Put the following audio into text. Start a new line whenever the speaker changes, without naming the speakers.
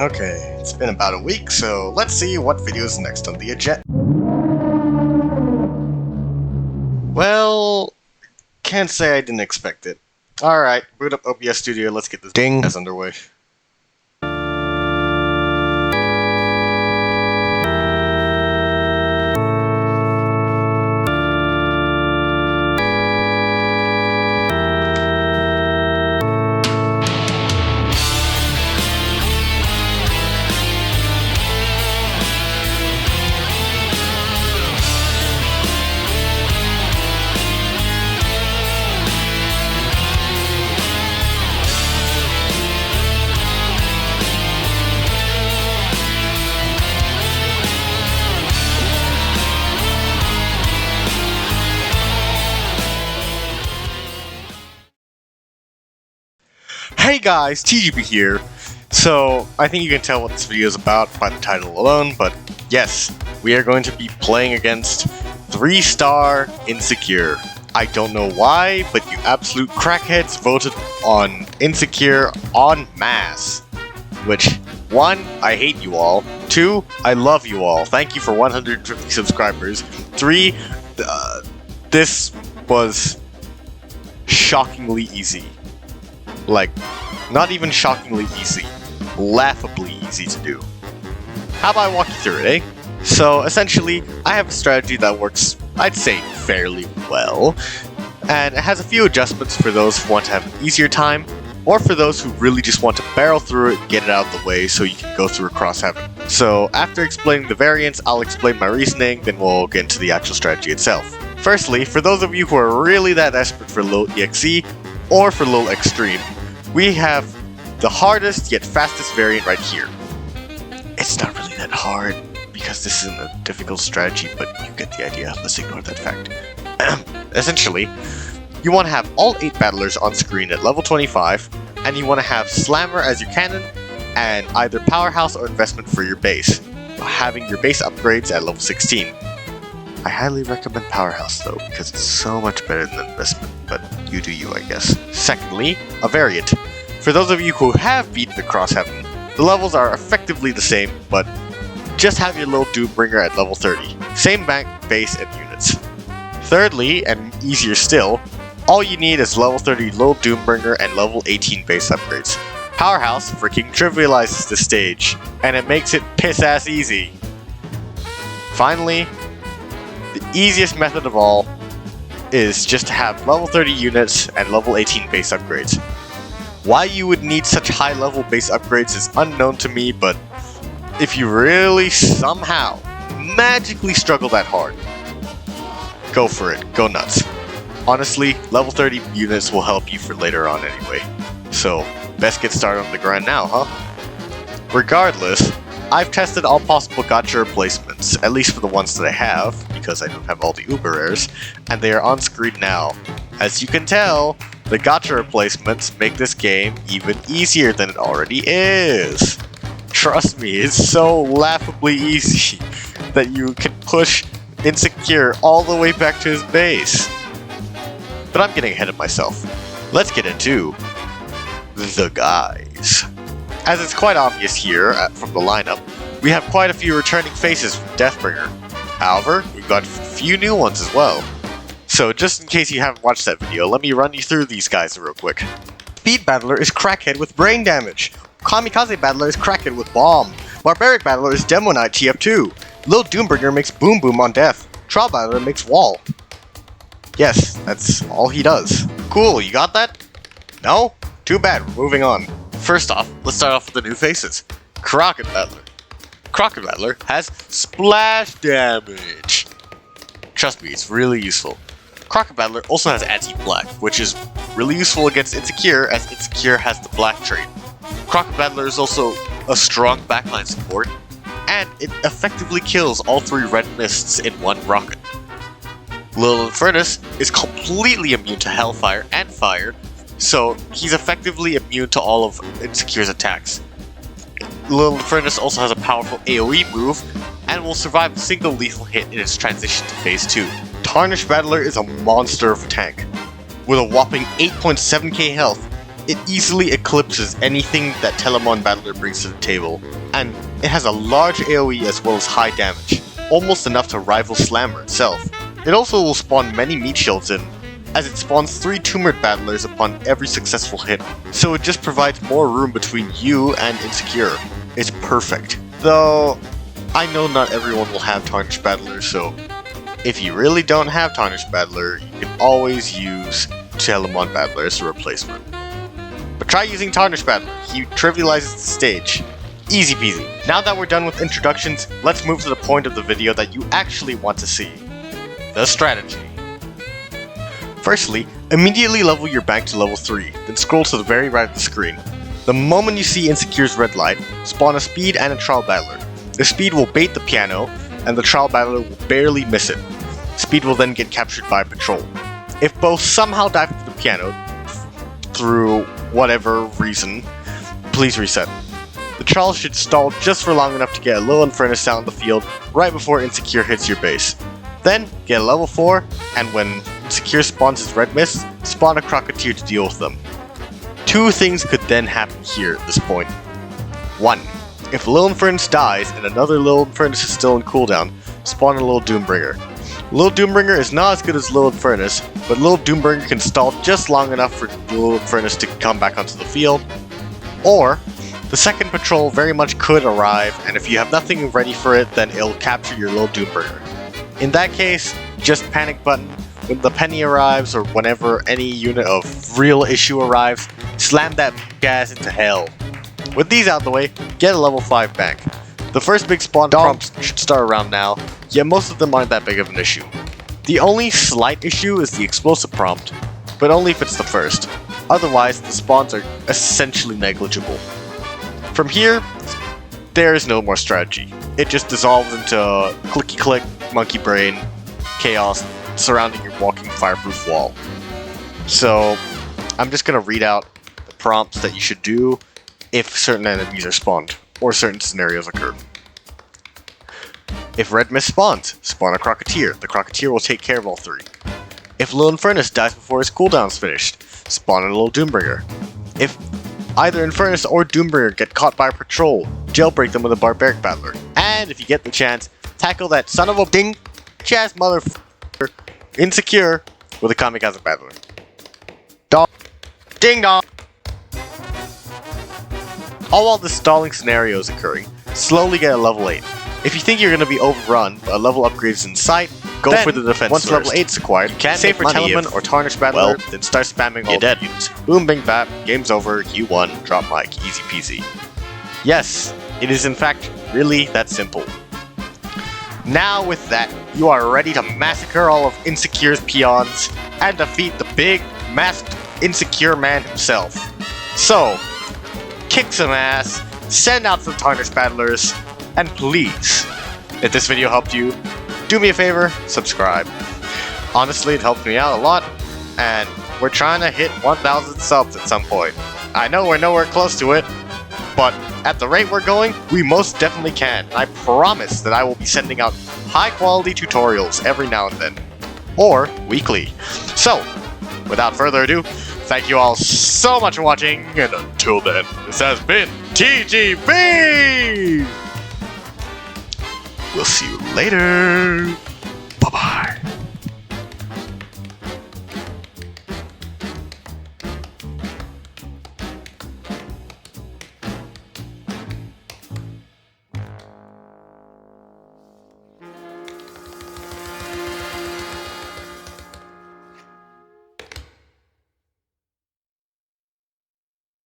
Okay, it's been about a week, so let's see what video is next on the agenda. Well, can't say I didn't expect it. Alright, boot up OBS Studio, let's get this ding as underway. Hey guys, TGB here. So, I think you can tell what this video is about by the title alone, but yes, we are going to be playing against 3-star Insecure. I don't know why, but you absolute crackheads voted on Insecure en masse. Which, 1, I hate you all. 2, I love you all. Thank you for 150 subscribers. 3, this was shockingly easy. Like, not even shockingly easy, laughably easy to do. How about I walk you through it, eh? So, essentially, I have a strategy that works, I'd say, fairly well, and it has a few adjustments for those who want to have an easier time, or for those who really just want to barrel through it and get it out of the way so you can go through across heaven. So, after explaining the variants, I'll explain my reasoning, then we'll get into the actual strategy itself. Firstly, for those of you who are really that desperate for low EXE, or for low extreme, we have the hardest yet fastest variant right here. It's not really that hard, because this isn't a difficult strategy, but you get the idea. Let's ignore that fact. Essentially, you want to have all 8 battlers on screen at level 25, and you want to have Slammer as your cannon, and either Powerhouse or Investment for your base, having your base upgrades at level 16. I highly recommend Powerhouse though, because it's so much better than Investment, but you do you, I guess. Secondly, a variant. For those of you who have beaten the Cross Heaven, the levels are effectively the same, but just have your little Doombringer at level 30. Same bank, base, and units. Thirdly, and easier still, all you need is level 30 little Doombringer and level 18 base upgrades. Powerhouse freaking trivializes the stage, and it makes it piss-ass easy. Finally, the easiest method of all is just to have level 30 units and level 18 base upgrades. Why you would need such high level base upgrades is unknown to me, but if you really somehow magically struggle that hard, go for it, go nuts. Honestly, level 30 units will help you for later on anyway, so best get started on the grind now, huh? Regardless, I've tested all possible Gacha replacements, at least for the ones that I have, because I don't have all the Uber rares, and they are on screen now. As you can tell, the Gacha replacements make this game even easier than it already is. Trust me, it's so laughably easy that you can push Insecure all the way back to his base. But I'm getting ahead of myself. Let's get into the guys. As it's quite obvious here from the lineup, we have quite a few returning faces from Deathbringer. However, we've got a few new ones as well. So just in case you haven't watched that video, let me run you through these guys real quick. Speed Battler is Crackhead with Brain Damage. Kamikaze Battler is Crackhead with Bomb. Barbaric Battler is Demo Knight TF2. Lil Doombringer makes Boom Boom on Death. Trial Battler makes Wall. Yes, that's all he does. Cool, you got that? No? Too bad, we're moving on. First off, let's start off with the new faces. Crockett Battler. Crockett Battler has Splash Damage. Trust me, it's really useful. Crockett Battler also has Anti-Black, which is really useful against Insecure, as Insecure has the Black trait. Crockett Battler is also a strong backline support, and it effectively kills all 3 red mists in one rocket. Lil Infernus is completely immune to Hellfire and Fire, so he's effectively immune to all of Insecure's attacks. Lil Infernus also has a powerful AoE move, and will survive a single lethal hit in its transition to phase 2. Tarnished Battler is a monster of a tank. With a whopping 8.7k health, it easily eclipses anything that Telemon Battler brings to the table, and it has a large AoE as well as high damage, almost enough to rival Slammer itself. It also will spawn many meat shields in, as it spawns 3 Tumored Battlers upon every successful hit, so it just provides more room between you and Insecure. It's perfect. Though, I know not everyone will have Tarnished Battler, so if you really don't have Tarnished Battler, you can always use Telemon Battler as a replacement. But try using Tarnished Battler, he trivializes the stage. Easy peasy. Now that we're done with introductions, let's move to the point of the video that you actually want to see. The strategy. Firstly, immediately level your bank to level 3, then scroll to the very right of the screen. The moment you see Insecure's red light, spawn a speed and a trial battler. The speed will bait the piano, and the trial battler will barely miss it. Speed will then get captured by patrol. If both somehow dive to the piano, through whatever reason, please reset. The trial should stall just for long enough to get a little Infernus out in the field right before Insecure hits your base. Then, get a level 4, and when Insecure spawns his red mist, spawn a Crocketeer to deal with them. 2 things could then happen here at this point. 1. If Lil Infernus dies and another Lil Infernus is still in cooldown, spawn a Lil Doombringer. Lil Doombringer is not as good as Lil Infernus, but Lil Doombringer can stall just long enough for Lil Infernus to come back onto the field. Or, the second patrol very much could arrive, and if you have nothing ready for it, then it'll capture your Lil Doombringer. In that case, just panic button. When the penny arrives, or whenever any unit of real issue arrives, slam that gas into hell. With these out of the way, get a level 5 bank. The first big spawn prompts should start around now, yet most of them aren't that big of an issue. The only slight issue is the explosive prompt, but only if it's the first. Otherwise, the spawns are essentially negligible. From here, there is no more strategy. It just dissolves into clicky-click, monkey brain, chaos, surrounding your walking fireproof wall. So, I'm just going to read out the prompts that you should do if certain enemies are spawned, or certain scenarios occur. If Red Mist spawns, spawn a Crocketeer. The Crocketeer will take care of all 3. If Lil Infernus dies before his cooldown's finished, spawn a Lil Doombringer. If either Infernus or Doombringer get caught by a patrol, jailbreak them with a Barbaric Battler. And if you get the chance, tackle that son of a ding-ass motherfucker Insecure with a Kamikaze Battler. Dong. Ding dong! All while the stalling scenario is occurring, slowly get a level 8. If you think you're going to be overrun, but a level upgrade is in sight, go for the defense once first. Level 8 is acquired, you can't save for Telemon or Tarnished Battler, then start spamming all the units. Boom, bing, bap, game's over, you won, drop mic, easy peasy. Yes, it is in fact really that simple. Now with that, you are ready to massacre all of Insecure's peons and defeat the big, masked Insecure man himself. So, kick some ass, send out some Tarnished Battlers, and please, if this video helped you, do me a favor, subscribe. Honestly, it helped me out a lot, and we're trying to hit 1,000 subs at some point. I know we're nowhere close to it, but at the rate we're going, we most definitely can. I promise that I will be sending out high-quality tutorials every now and then, or weekly. So, without further ado, thank you all so much for watching, and until then, this has been TGB! We'll see you later. Bye-bye.